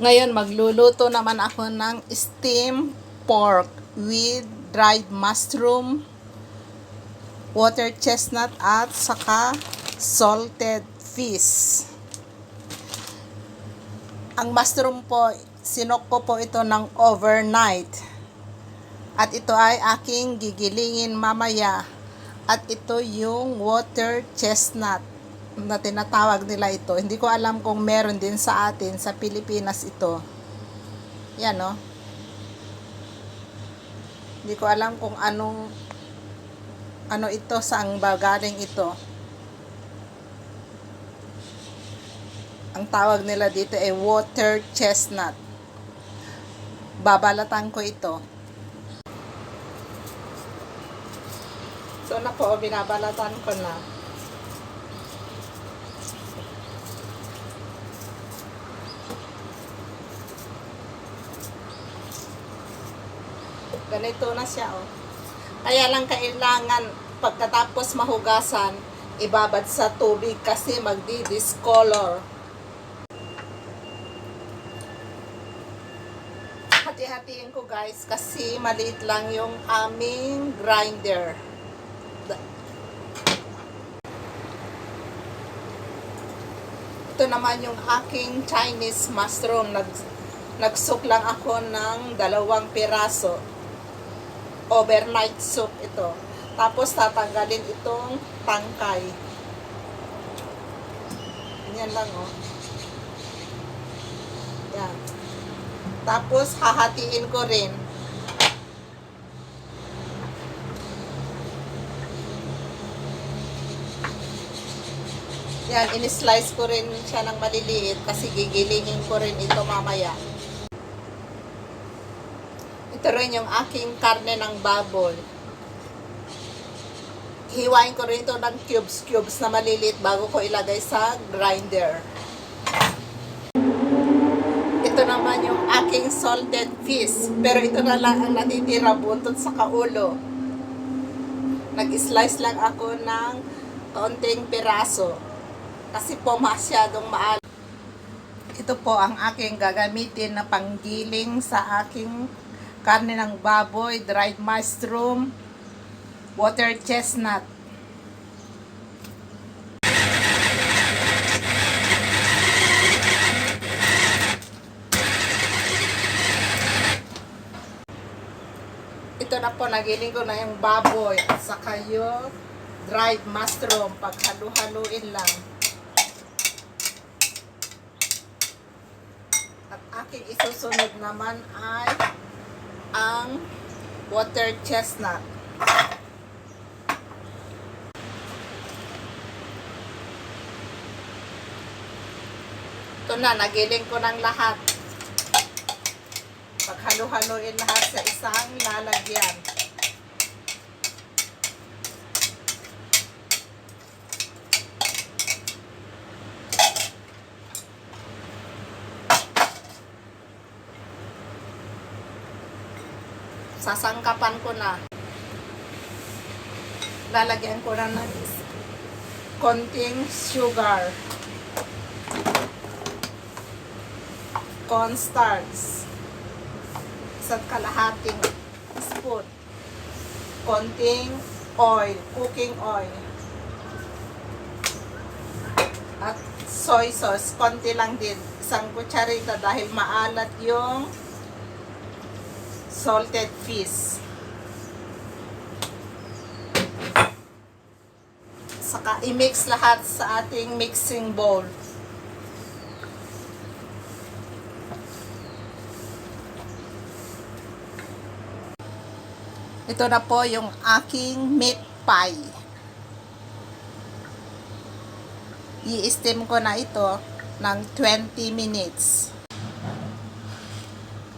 Ngayon, magluluto naman ako ng steamed pork with dried mushroom, water chestnut at saka salted fish. Ang mushroom po, sinok ko po ito ng overnight. At ito ay aking gigilingin mamaya. At ito yung water chestnut na tinatawag nila ito. Hindi ko alam kung meron din sa atin, sa Pilipinas ito. Yan, no? Hindi ko alam kung ano ito, saang galing ito. Ang tawag nila dito ay water chestnut. Babalatan ko ito. So na po, binabalatan ko na. Ganito na siya, oh. Kaya lang kailangan pagkatapos mahugasan, ibabad sa tubig kasi magdi-discolor. Hati-hatiin ko guys kasi maliit lang yung aming grinder. Ito naman yung aking Chinese mushroom. Nagsuk lang ako ng 2 piraso. Overnight soup ito. Tapos tatanggalin itong tangkay. Ganyan lang, oh. Yan. Tapos hahatiin ko rin. Yan, in-slice ko rin siya ng maliliit kasi gigilingin ko rin ito mamaya. Ito rin yung aking karne ng baboy. Hiwain ko rin ito ng cubes na maliliit bago ko ilagay sa grinder. Ito naman yung aking salted fish. Pero ito na lang ang natitira, buntot sa kaulo. Nag-slice lang ako ng kaunting piraso. Kasi po masyadong maalat. Ito po ang aking gagamitin na panggiling sa aking karne ng baboy, dried mushroom, water chestnut. Ito na po, nagiling ko na yung baboy at saka yung dried mushroom. Paghalu-haluin lang. At aking isusunod naman ay ang water chestnut. Ito na, nagiling ko ng lahat. Paghalo-haloin lahat sa isang lalagyan. Sasangkapan ko na. Lalagyan ko na ng konting sugar, cornstarch, 1/2 spoon, konting oil, cooking oil, at soy sauce, konti lang din, 1 kutsarita dahil maalat yung salted fish. Saka i-mix lahat sa ating mixing bowl. Ito na po yung aking meat pie. I-steam ko na ito ng 20 minutes.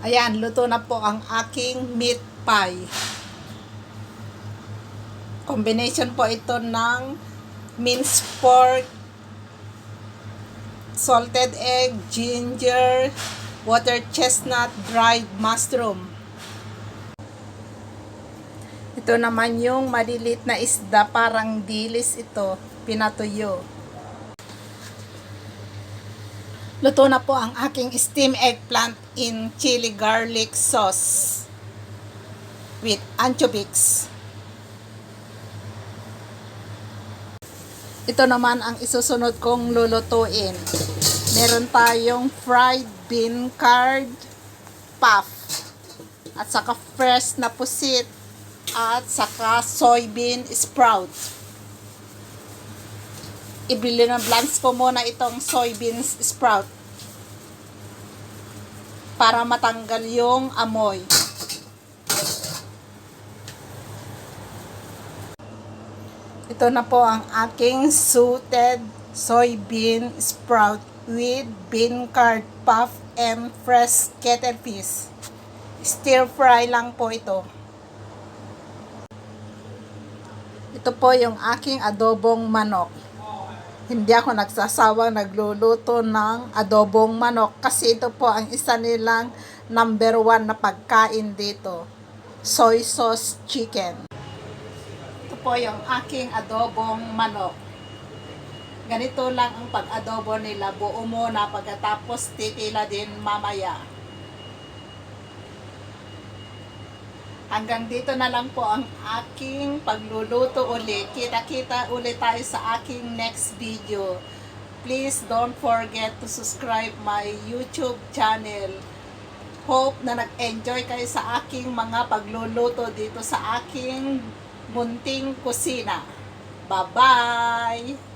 Ayan, luto na po ang aking meat pie. Combination po ito ng minced pork, salted egg, ginger, water chestnut, dried mushroom. Ito naman yung maliliit na isda, parang dilis ito, pinatuyo. Luto na po ang aking steamed eggplant in chili garlic sauce with anchovies. Ito naman ang isusunod kong lulutuin. Meron tayong fried bean curd puff at saka fresh na pusit at saka soybean sprout. Ibili na blanch ko muna itong soybean sprout para matanggal yung amoy. Ito na po ang aking sauteed soybean sprout with bean curd puff and fresh kettle fish. Stir fry lang po ito. Ito po yung aking adobong manok. Hindi ako nagsasawang nagluluto ng adobong manok kasi ito po ang isa nilang number 1 na pagkain dito. Soy sauce chicken. Ito po yung aking adobong manok. Ganito lang ang pag-adobo nila. Buo muna pagkatapos titila din mamaya. Hanggang dito na lang po ang aking pagluluto uli. Kita-kita ulit tayo sa aking next video. Please don't forget to subscribe my YouTube channel. Hope na nag-enjoy kayo sa aking mga pagluluto dito sa aking munting kusina. Bye-bye!